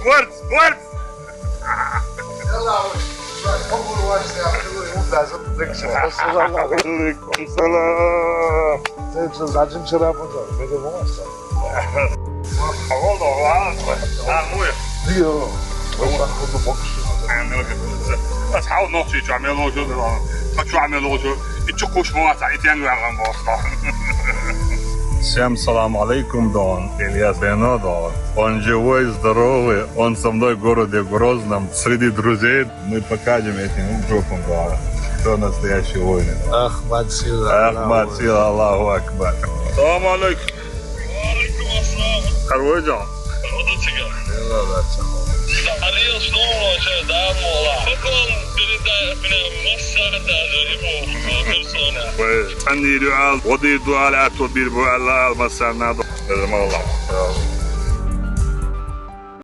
ورد يلا قبول لازم عليكم السلام تنزل زعجم شراب بدو مو اصلا ديو وصل خذ بوكس بس حاول نوصي شو عم يلوجو شو عم يلوجو تشوكوش مواسع يتيان ويعلم بوصله Всем салам алейкум, Дон. Илья Зайнодов. Он живой, здоровый. Он со мной в городе Грозном. Среди друзей мы покажем этим группам, кто настоящий воин. Ahmad Sila. Ахмад Сила, Аллаху Акбар. Салам алейкум. Alaikum assalam. Карвайджан. Aliel snor och där måla. Bakom det där massa där persona. Sen dua, o da dua, la tu bir bu Allah almasana. Dedim Allah.